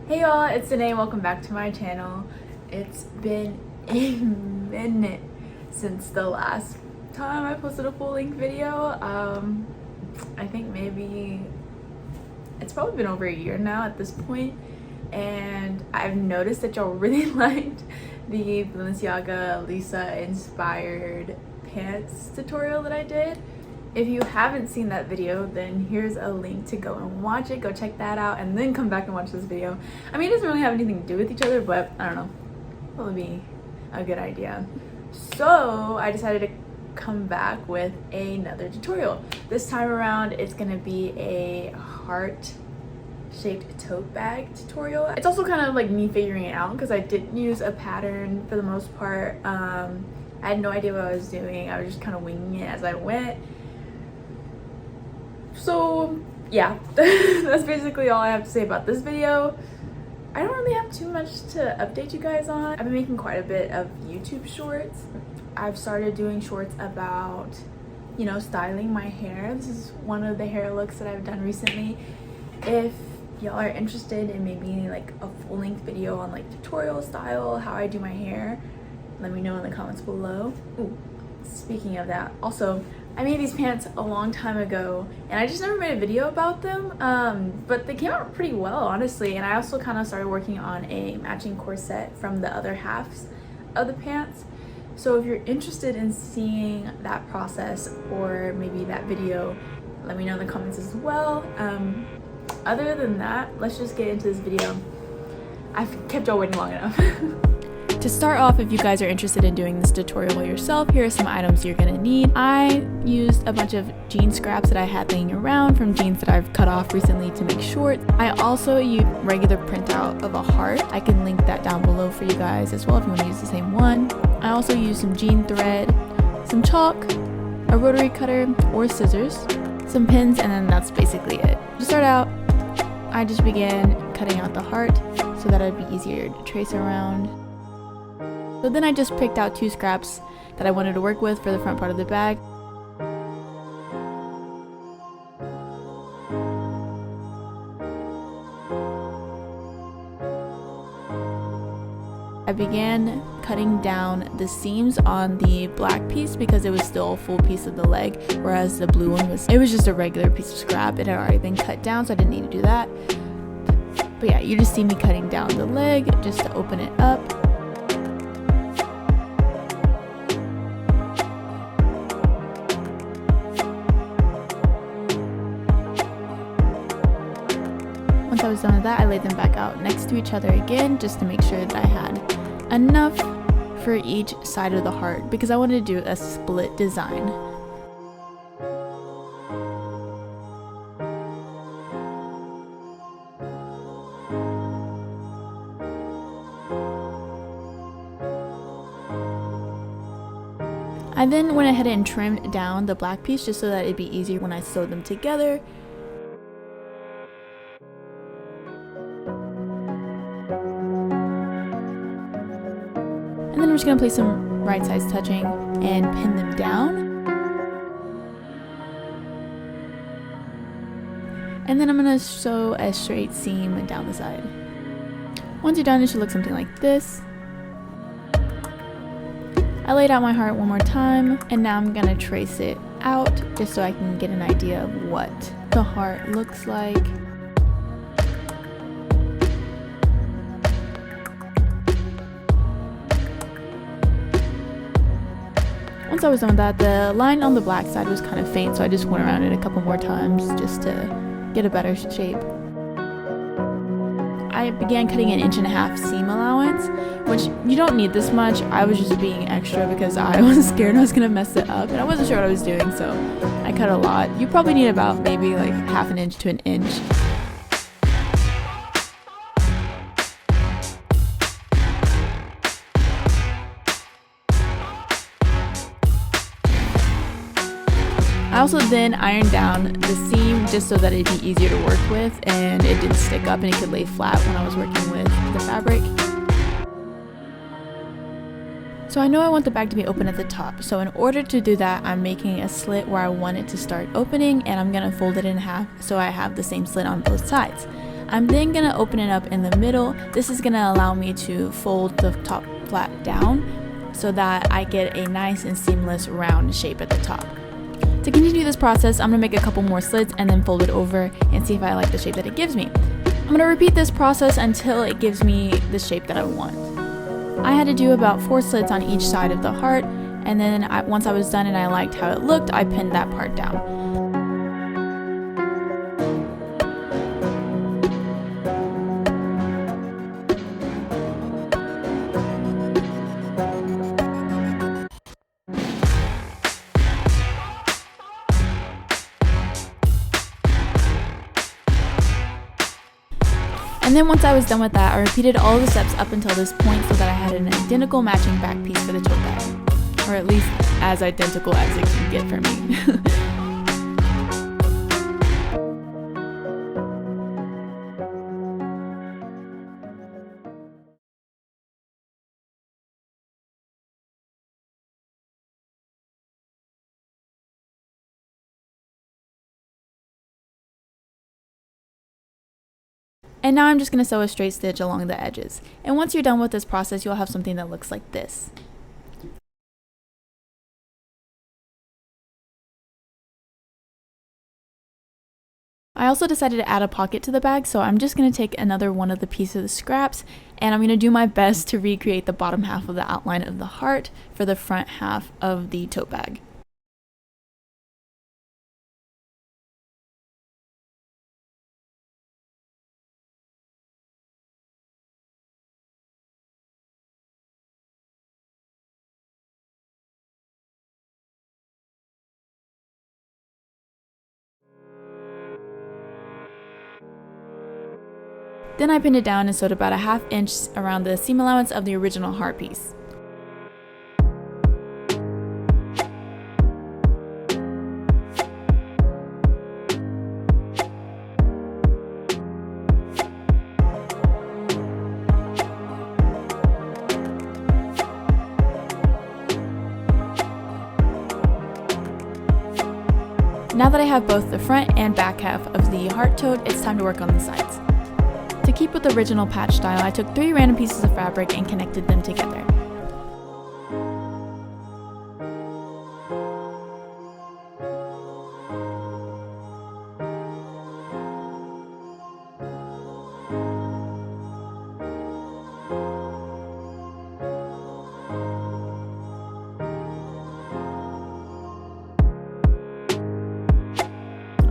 Hey y'all, it's Danae. Welcome back to my channel. It's been a minute since the last time I posted a full-length video. I think maybe it's probably been over a year now at this point, and I've noticed that y'all really liked the Balenciaga Lisa inspired pants tutorial that I did. If you haven't seen that video, then here's a link to go and watch it. Go check that out and then come back and watch this video. I mean, it doesn't really have anything to do with each other, but I don't know, that would be a good idea. So I decided to come back with another tutorial. This time around, it's gonna be a heart-shaped tote bag tutorial. It's also kind of like me figuring it out because I didn't use a pattern for the most part. I had no idea what I was doing. I was just kind of winging it as I went. So yeah, that's basically all I have to say about this video. I don't really have too much to update you guys on. I've been making quite a bit of YouTube shorts. I've started doing shorts about, you know, styling my hair. This is one of the hair looks that I've done recently. If y'all are interested in maybe like a full-length video on like tutorial style, how I do my hair, let me know in the comments below. Ooh, speaking of that, also, I made these pants a long time ago and I just never made a video about them, but they came out pretty well, honestly. And I also kind of started working on a matching corset from the other halves of the pants. So if you're interested in seeing that process or maybe that video, let me know in the comments as well. Other than that, let's just get into this video. I've kept y'all waiting long enough. To start off, if you guys are interested in doing this tutorial yourself, here are some items you're gonna need. I used a bunch of jean scraps that I had laying around from jeans that I've cut off recently to make shorts. I also used regular printout of a heart. I can link that down below for you guys as well if you want to use the same one. I also used some jean thread, some chalk, a rotary cutter or scissors, some pins, and then that's basically it. To start out, I just began cutting out the heart so that it'd be easier to trace around. So then I just picked out two scraps that I wanted to work with for the front part of the bag. I began cutting down the seams on the black piece because it was still a full piece of the leg, whereas the blue one was just a regular piece of scrap. It had already been cut down, so I didn't need to do that. But yeah, you just see me cutting down the leg just to open it up. Once I was done with that, I laid them back out next to each other again just to make sure that I had enough for each side of the heart because I wanted to do a split design. I then went ahead and trimmed down the black piece just so that it'd be easier when I sewed them together. And then I'm just going to place some right sides touching and pin them down. And then I'm going to sew a straight seam down the side. Once you're done, it should look something like this. I laid out my heart one more time, and now I'm going to trace it out just so I can get an idea of what the heart looks like. Once I was done with that, the line on the black side was kind of faint, so I just went around it a couple more times just to get a better shape. I began cutting an 1.5 inch seam allowance, which you don't need this much. I was just being extra because I was scared I was gonna mess it up and I wasn't sure what I was doing, so I cut a lot. You probably need about maybe like 1/2 inch to 1 inch. I also then ironed down the seam just so that it'd be easier to work with and it didn't stick up and it could lay flat when I was working with the fabric. So I know I want the bag to be open at the top, so in order to do that, I'm making a slit where I want it to start opening, and I'm gonna fold it in half so I have the same slit on both sides. I'm then going to open it up in the middle. This is going to allow me to fold the top flap down so that I get a nice and seamless round shape at the top. To continue this process, I'm going to make a couple more slits and then fold it over and see if I like the shape that it gives me. I'm going to repeat this process until it gives me the shape that I want. I had to do about 4 slits on each side of the heart, and then once I was done and I liked how it looked, I pinned that part down. And then once I was done with that, I repeated all the steps up until this point so that I had an identical matching back piece for the tote bag. Or at least as identical as it can get for me. And now I'm just going to sew a straight stitch along the edges. And once you're done with this process, you'll have something that looks like this. I also decided to add a pocket to the bag, so I'm just going to take another one of the pieces of the scraps and I'm going to do my best to recreate the bottom half of the outline of the heart for the front half of the tote bag. Then I pinned it down and sewed about a 1/2 inch around the seam allowance of the original heart piece. Now that I have both the front and back half of the heart tote, it's time to work on the sides. To keep with the original patch style, I took 3 random pieces of fabric and connected them together.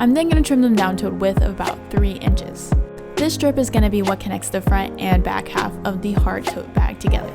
I'm then going to trim them down to a width of about 3 inches. This strip is going to be what connects the front and back half of the heart tote bag together.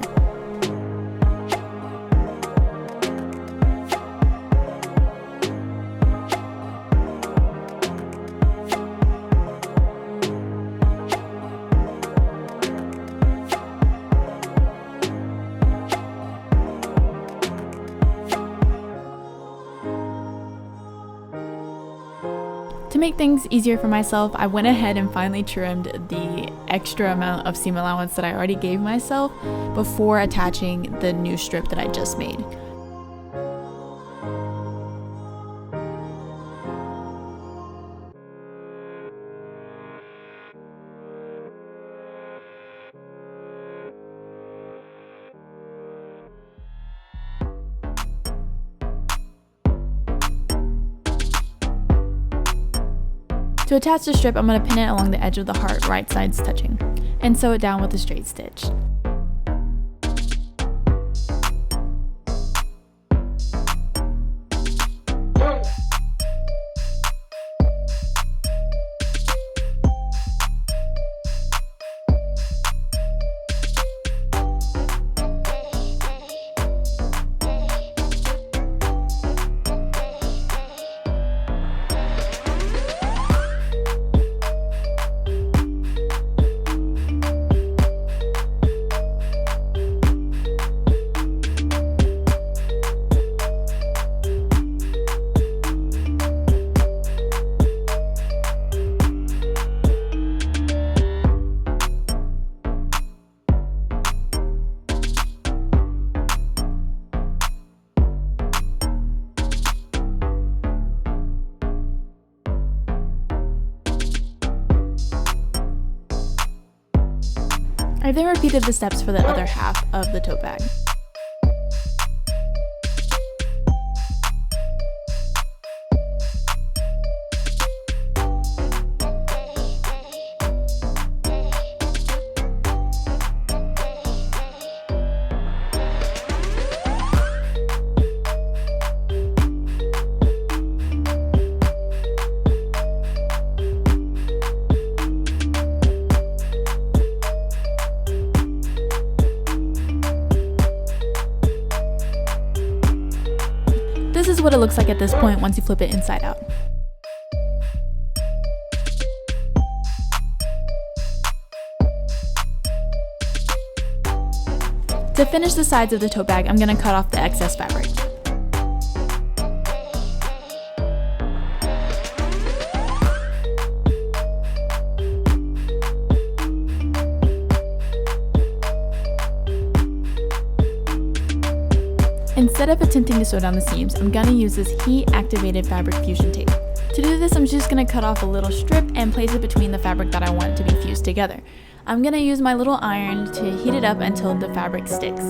To make things easier for myself, I went ahead and finally trimmed the extra amount of seam allowance that I already gave myself before attaching the new strip that I just made. To attach the strip, I'm going to pin it along the edge of the heart, right sides touching, and sew it down with a straight stitch. I then repeated the steps for the other half of the tote bag. This is what it looks like at this point once you flip it inside out. To finish the sides of the tote bag, I'm going to cut off the excess fabric. Instead of attempting to sew down the seams, I'm going to use this heat-activated fabric fusion tape. To do this, I'm just going to cut off a little strip and place it between the fabric that I want to be fused together. I'm going to use my little iron to heat it up until the fabric sticks.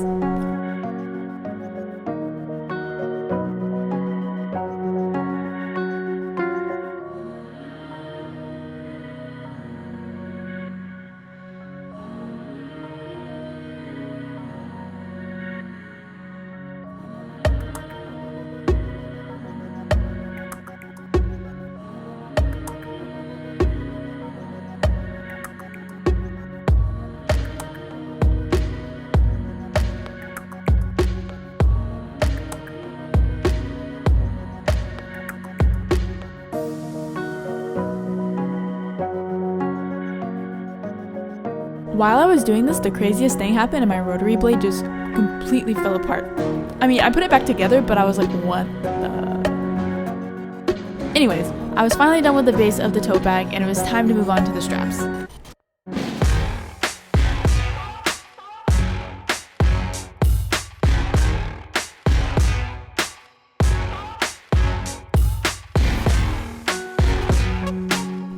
While I was doing this, the craziest thing happened and my rotary blade just completely fell apart. I mean, I put it back together, but I was like, what the... Anyways, I was finally done with the base of the tote bag and it was time to move on to the straps.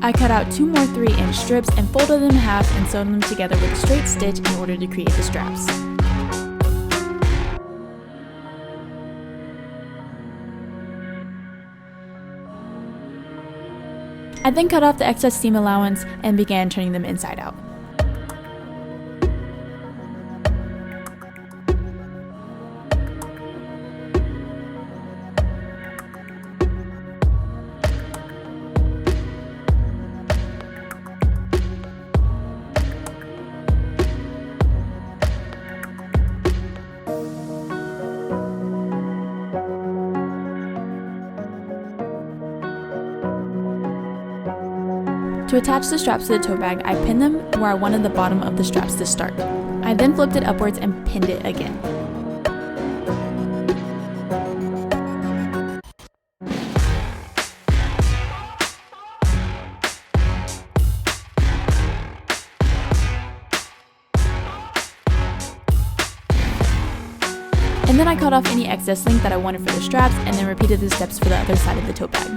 I cut out 2 more 3-inch strips and folded them in half and sewed them together with a straight stitch in order to create the straps. I then cut off the excess seam allowance and began turning them inside out. To attach the straps to the tote bag, I pinned them where I wanted the bottom of the straps to start. I then flipped it upwards and pinned it again. And then I cut off any excess length that I wanted for the straps and then repeated the steps for the other side of the tote bag.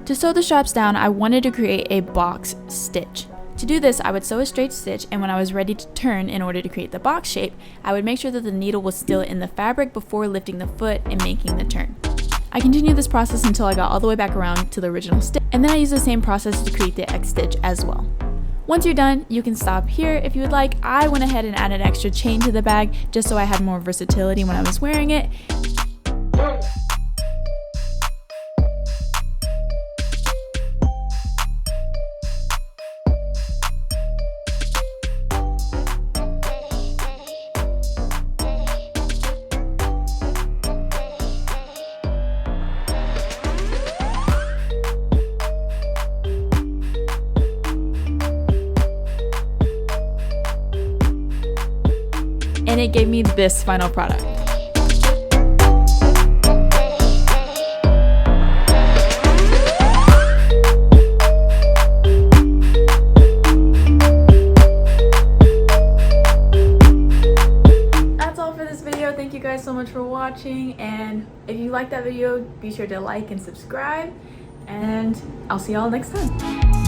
To sew the straps down, I wanted to create a box stitch. To do this, I would sew a straight stitch, and when I was ready to turn in order to create the box shape, I would make sure that the needle was still in the fabric before lifting the foot and making the turn. I continued this process until I got all the way back around to the original stitch, and then I used the same process to create the X stitch as well. Once you're done, you can stop here if you would like. I went ahead and added extra chain to the bag just so I had more versatility when I was wearing it. And it gave me this final product. That's all for this video. Thank you guys so much for watching, and if you liked that video, be sure to like and subscribe, and I'll see y'all next time.